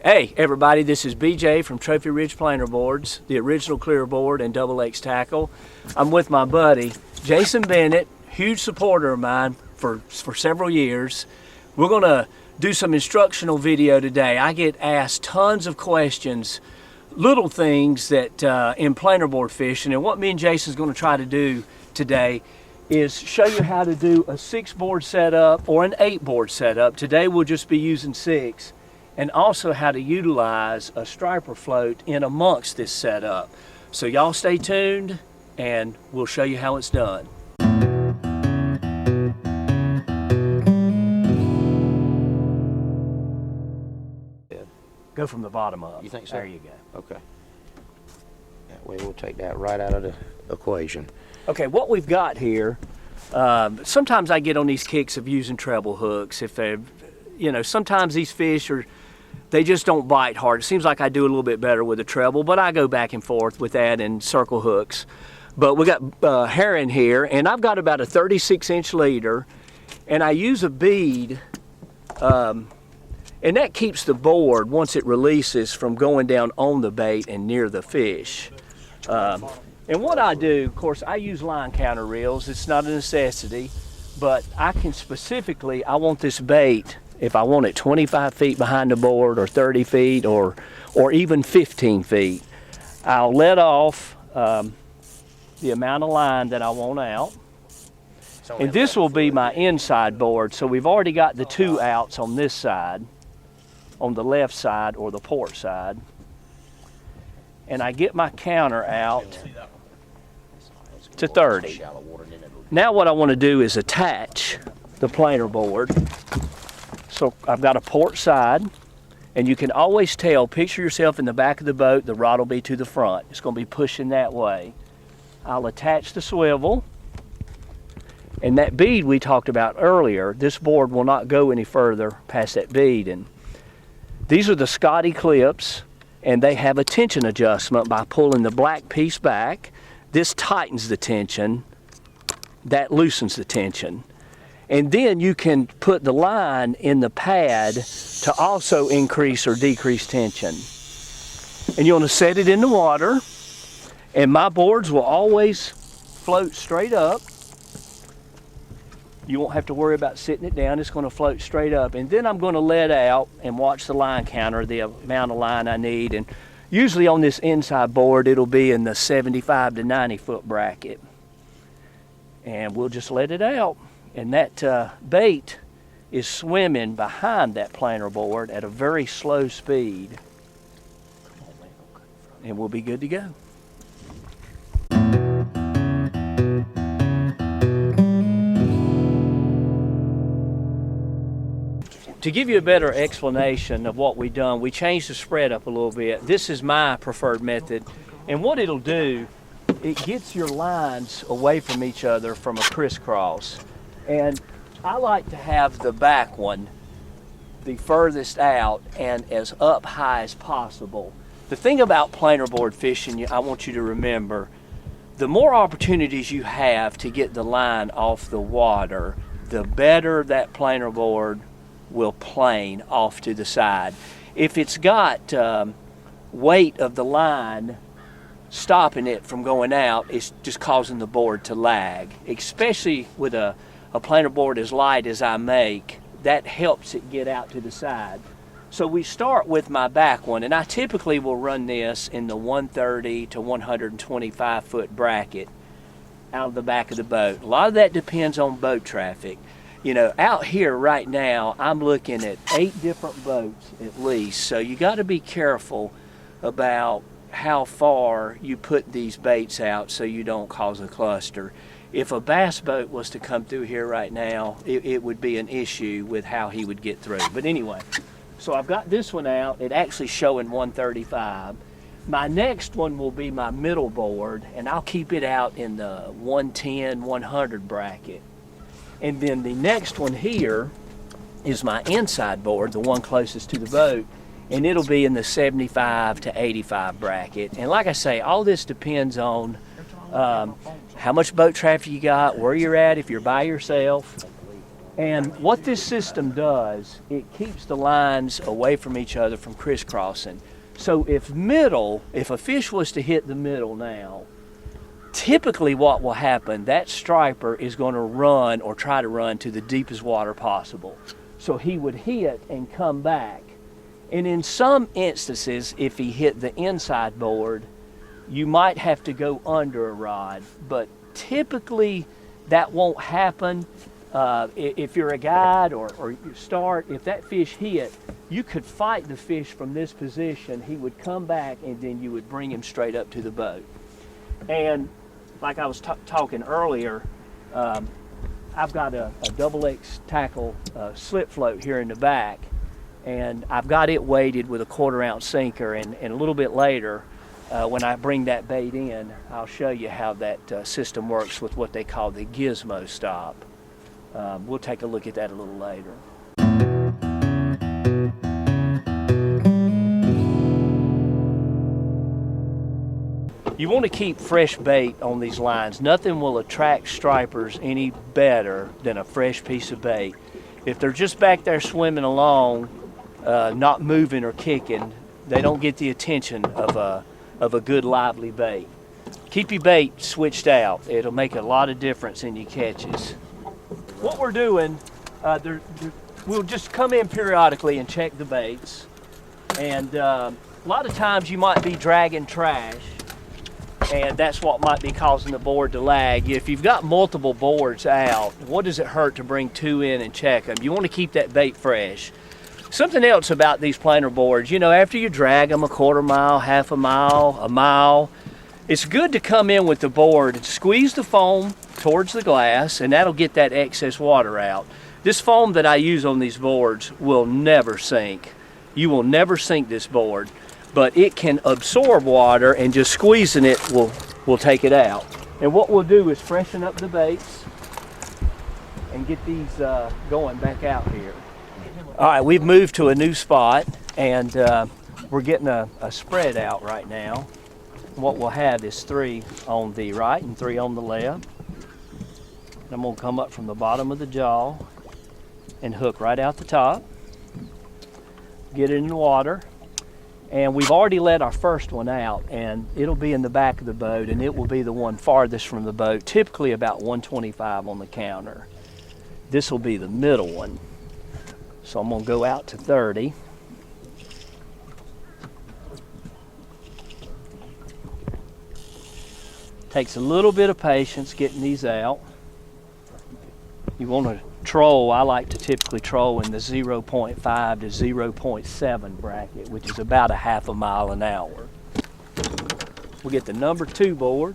Hey everybody, this is BJ from Trophy Ridge Planer Boards, the original clear board and double X tackle. I'm with my buddy Jason Bennett, huge supporter of mine for several years. We're gonna do some instructional video today. I get asked tons of questions, little things that in planer board fishing, and what me and Jason's gonna try to do today is show you how to do a 6-board setup or an 8-board setup. Today we'll just be using 6. And also how to utilize a striper float in amongst this setup. So y'all stay tuned and we'll show you how it's done. Go from the bottom up. You think so? There you go. Okay. That way we'll take that right out of the equation. Okay, what we've got here, sometimes I get on these kicks of using treble hooks. If they're, you know, sometimes these fish they just don't bite hard. It seems like I do a little bit better with a treble, but I go back and forth with that and circle hooks. But we got herring here, and I've got about a 36-inch leader, and I use a bead, and that keeps the board, once it releases, from going down on the bait and near the fish. And what I do, of course, I use line counter reels. It's not a necessity, but I can specifically, I want this bait, if I want it 25 feet behind the board or 30 feet or even 15 feet, I'll let off the amount of line that I want out. And this will be my inside board. So we've already got the 2 outs on this side, on the left side or the port side. And I get my counter out to 30. Now what I want to do is attach the planer board. So I've got a port side, and you can always tell, picture yourself in the back of the boat, the rod will be to the front. It's going to be pushing that way. I'll attach the swivel, and that bead we talked about earlier, this board will not go any further past that bead. And these are the Scotty clips, and they have a tension adjustment by pulling the black piece back. This tightens the tension, that loosens the tension. And then you can put the line in the pad to also increase or decrease tension. And you want to set it in the water, and my boards will always float straight up. You won't have to worry about sitting it down, it's going to float straight up. And then I'm going to let out and watch the line counter, the amount of line I need. And usually on this inside board, it'll be in the 75 to 90 foot bracket. And we'll just let it out. And that bait is swimming behind that planer board at a very slow speed. And we'll be good to go. To give you a better explanation of what we've done, we changed the spread up a little bit. This is my preferred method. And what it'll do, it gets your lines away from each other from a crisscross. And I like to have the back one the furthest out and as up high as possible. The thing about planer board fishing, I want you to remember, the more opportunities you have to get the line off the water, the better that planer board will plane off to the side. If it's got weight of the line stopping it from going out, it's just causing the board to lag, especially with a planer board as light as I make. That helps it get out to the side. So we start with my back one, and I typically will run this in the 130 to 125 foot bracket out of the back of the boat. A lot of that depends on boat traffic. You know, out here right now, I'm looking at 8 different boats at least, so you got to be careful about how far you put these baits out so you don't cause a cluster. If a bass boat was to come through here right now, it would be an issue with how he would get through. But anyway, so I've got this one out. It actually showing 135. My next one will be my middle board, and I'll keep it out in the 110, 100 bracket. And then the next one here is my inside board, the one closest to the boat, and it'll be in the 75 to 85 bracket. And like I say, all this depends on how much boat traffic you got, where you're at, if you're by yourself. And what this system does, it keeps the lines away from each other from crisscrossing. So if a fish was to hit the middle now, typically what will happen, that striper is going to run or try to run to the deepest water possible. So he would hit and come back. And in some instances, if he hit the inside board, you might have to go under a rod, but typically that won't happen. If you're a guide or you start, if that fish hit, you could fight the fish from this position. He would come back and then you would bring him straight up to the boat. And like I was talking earlier, I've got a double X tackle slip float here in the back, and I've got it weighted with a 1/4 ounce sinker, and a little bit later when I bring that bait in, I'll show you how that system works with what they call the gizmo stop. We'll take a look at that a little later. You want to keep fresh bait on these lines. Nothing will attract stripers any better than a fresh piece of bait. If they're just back there swimming along, not moving or kicking, they don't get the attention of a good lively bait. Keep your bait switched out. It'll make a lot of difference in your catches. What we're doing, we'll just come in periodically and check the baits. And a lot of times you might be dragging trash, and that's what might be causing the board to lag. If you've got multiple boards out, what does it hurt to bring 2 in and check them? You want to keep that bait fresh. Something else about these planer boards, you know, after you drag them a 1/4 mile, 1/2 mile, a mile, it's good to come in with the board and squeeze the foam towards the glass, and that'll get that excess water out. This foam that I use on these boards will never sink. You will never sink this board, but it can absorb water, and just squeezing it will take it out. And what we'll do is freshen up the baits and get these going back out here. All right, we've moved to a new spot, and we're getting a spread out right now. What we'll have is 3 on the right and 3 on the left. And I'm gonna come up from the bottom of the jaw and hook right out the top. Get it in the water. And we've already let our first one out, and it'll be in the back of the boat, and it will be the one farthest from the boat, typically about 125 on the counter. This will be the middle one. So I'm gonna go out to 30. Takes a little bit of patience getting these out. You want to troll, I like to typically troll in the 0.5 to 0.7 bracket, which is about a 1/2 mile an hour. We'll get the number 2 board,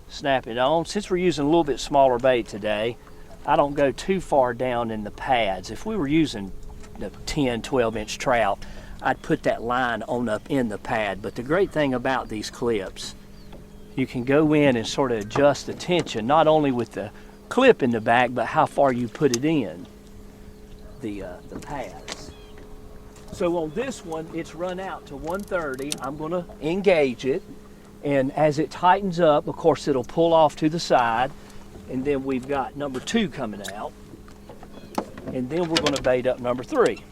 snap it on. Since we're using a little bit smaller bait today, I don't go too far down in the pads. If we were using the 10, 12-inch trout, I'd put that line on up in the pad. But the great thing about these clips, you can go in and sort of adjust the tension, not only with the clip in the back, but how far you put it in the pads. So on this one, it's run out to 130. I'm going to engage it, and as it tightens up, of course, it'll pull off to the side, and then we've got number 2 coming out, and then we're going to bait up number 3.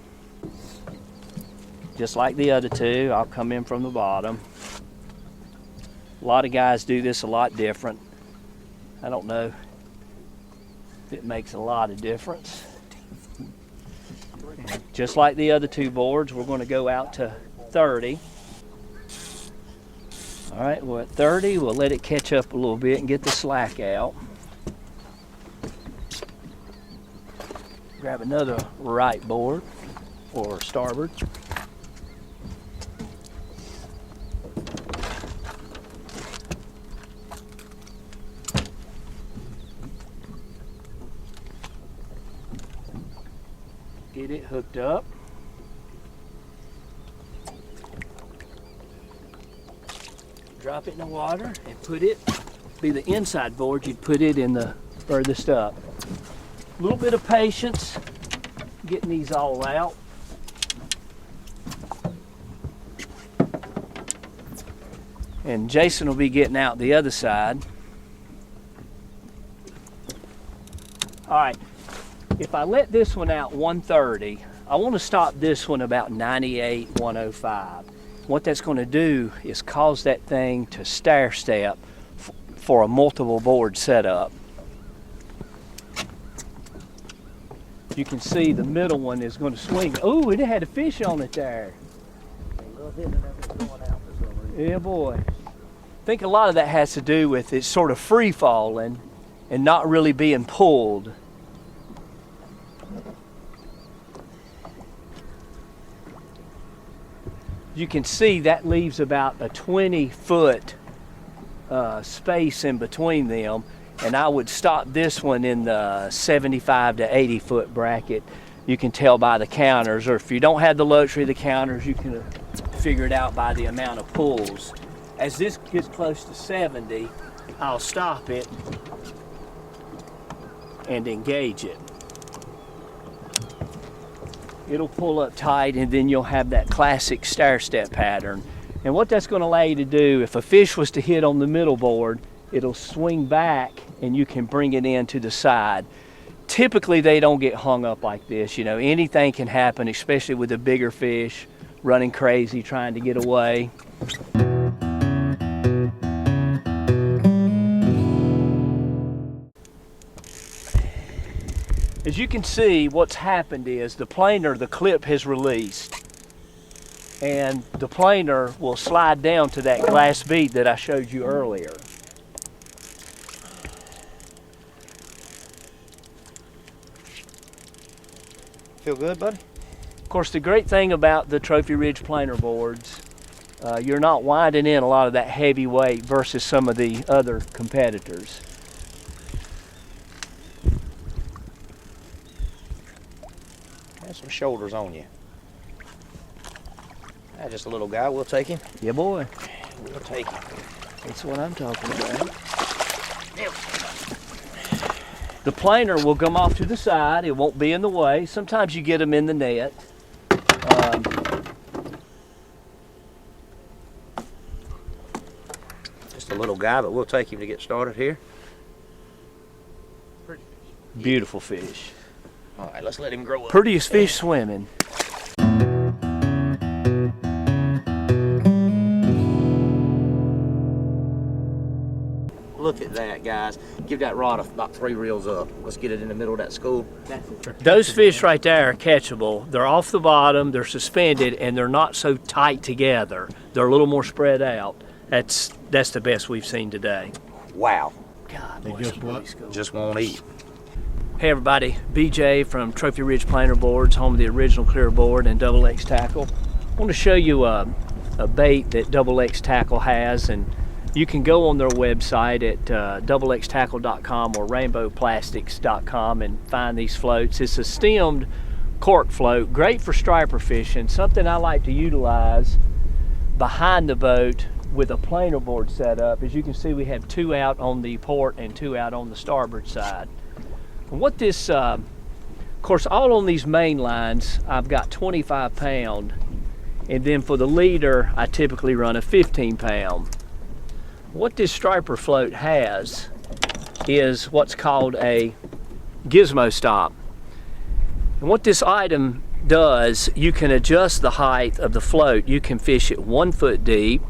Just like the other 2, I'll come in from the bottom. A lot of guys do this a lot different. I don't know if it makes a lot of difference. And just like the other 2 boards, we're going to go out to 30. All right, we're at 30. We'll let it catch up a little bit and get the slack out. Grab another right board or starboard. Get it hooked up. Drop it in the water and put it, be the inside board, you'd put it in the furthest up. A little bit of patience getting these all out. And Jason will be getting out the other side. All right. If I let this one out 130, I want to stop this one about 98, 105. What that's going to do is cause that thing to stair step for a multiple board setup. You can see the middle one is going to swing. Oh, it had a fish on it there. Yeah, boy. I think a lot of that has to do with it sort of free falling and not really being pulled. You can see that leaves about a 20-foot space in between them, and I would stop this one in the 75 to 80-foot bracket. You can tell by the counters, or if you don't have the luxury of the counters, you can figure it out by the amount of pulls. As this gets close to 70, I'll stop it and engage it. It'll pull up tight, and then you'll have that classic stair step pattern. And what that's going to allow you to do, if a fish was to hit on the middle board, it'll swing back and you can bring it in to the side. Typically they don't get hung up like this. You know, anything can happen, especially with a bigger fish running crazy trying to get away. As you can see, what's happened is the planer, the clip has released, and the planer will slide down to that glass bead that I showed you earlier. Feel good, buddy? Of course, the great thing about the Trophy Ridge planer boards, you're not winding in a lot of that heavy weight versus some of the other competitors. Have some shoulders on you. That's just a little guy. We'll take him. Yeah, boy. We'll take him. That's what I'm talking about. The planer will come off to the side. It won't be in the way. Sometimes you get them in the net. Just a little guy, but we'll take him to get started here. Beautiful fish. All right, let's let him grow up. Prettiest fish swimming. Look at that, guys. Give that rod about 3 reels up. Let's get it in the middle of that school. Those fish right there are catchable. They're off the bottom, they're suspended, and they're not so tight together. They're a little more spread out. That's the best we've seen today. Wow. God, They Just won't eat. Hey everybody, BJ from Trophy Ridge Planer Boards, home of the original clear board and Double X tackle. I want to show you a bait that Double X Tackle has, and you can go on their website at doublextackle.com or rainbowplastics.com and find these floats. It's a stemmed cork float, great for striper fishing, something I like to utilize behind the boat with a planer board setup. As you can see, we have 2 out on the port and 2 out on the starboard side. And what this, of course, all on these main lines, I've got 25 pound, and then for the leader, I typically run a 15 pound. What this striper float has is what's called a gizmo stop. And what this item does, you can adjust the height of the float. You can fish it 1 foot deep,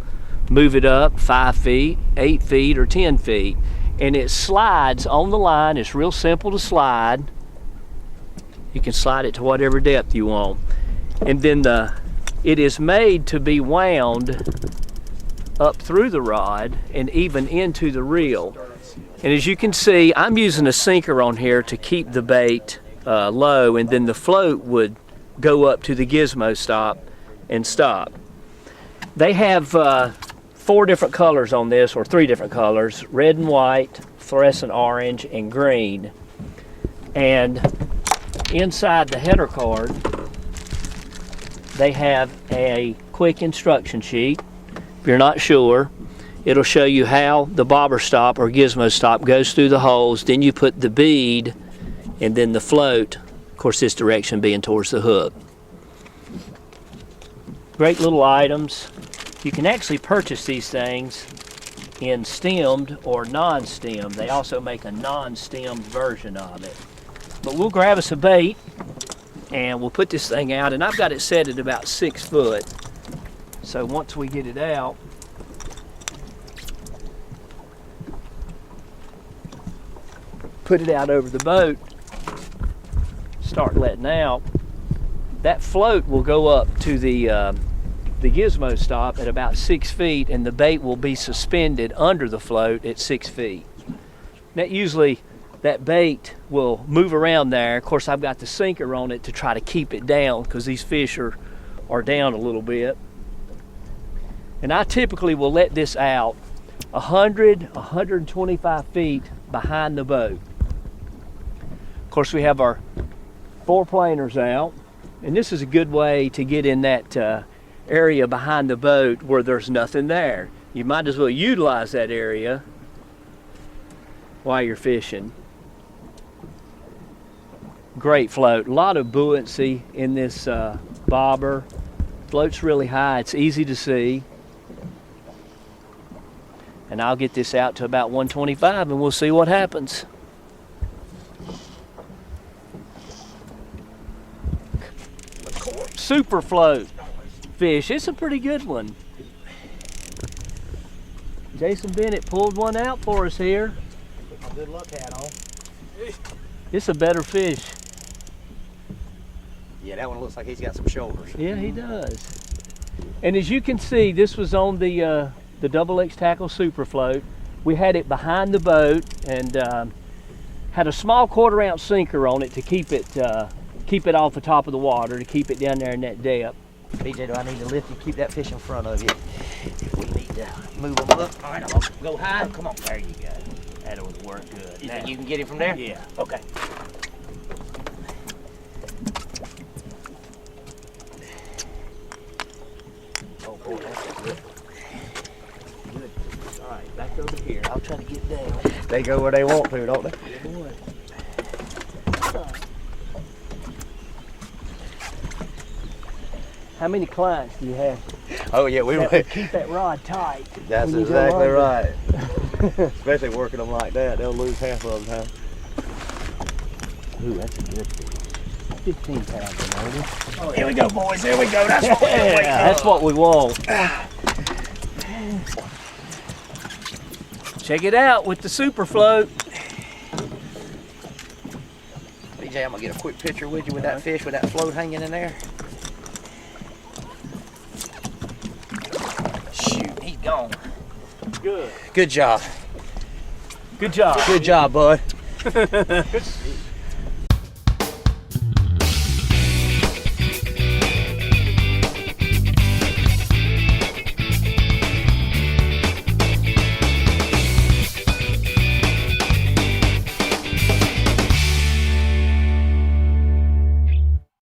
move it up 5 feet, 8 feet, or 10 feet. And it slides on the line. It's real simple to slide. You can slide it to whatever depth you want. And then it is made to be wound up through the rod and even into the reel. And as you can see, I'm using a sinker on here to keep the bait low, and then the float would go up to the gizmo stop and stop. They have 4 different colors on this, or 3 different colors: red and white, fluorescent orange, and green. And inside the header card, they have a quick instruction sheet. If you're not sure, it'll show you how the bobber stop or gizmo stop goes through the holes. Then you put the bead and then the float, of course this direction being towards the hook. Great little items. You can actually purchase these things in stemmed or non-stemmed. They also make a non-stemmed version of it. But we'll grab us a bait and we'll put this thing out, and I've got it set at about 6 foot. So once we get it out, put it out over the boat, start letting out. That float will go up to the gizmo stop at about 6 feet, and the bait will be suspended under the float at 6 feet. That bait will move around there. Of course, I've got the sinker on it to try to keep it down because these fish are down a little bit. And I typically will let this out 125 feet behind the boat. Of course, we have our 4-planers out, and this is a good way to get in that area behind the boat where there's nothing there. You might as well utilize that area while you're fishing. Great float, a lot of buoyancy in this bobber. Floats really high, it's easy to see. And I'll get this out to about 125 and we'll see what happens. Super float fish, it's a pretty good one. Jason Bennett pulled one out for us here. Put my good luck hat on. It's a better fish. Yeah, that one looks like he's got some shoulders. Yeah, he does. And as you can see, this was on the XX Tackle Super Float. We had it behind the boat and had a small 1/4 ounce sinker on it to keep it off the top of the water, to keep it down there in that depth. BJ, do I need to lift you? Keep that fish in front of you. We need to move them up. All right, I'm gonna go high. Come on, there you go. That would work good. You think you can get him from there? Yeah. Okay. Oh boy, that's good. Good. All right, back over here. I'll try to get down. They go where they want to, don't they? Good boy. How many clients do you have? Oh yeah, we That would keep that rod tight. That's when you go exactly under. right. Especially working them like that, they'll lose half of them, huh? Ooh, that's a good fish. 15 pounds, maybe. Oh, here we go, boys. Here we go. That's what we're waiting That's what we want. Check it out with the super float. BJ, I'm gonna get a quick picture with you with that fish with that float hanging in there. Shoot, he's gone. Good. Good job. Good job. Good job, bud.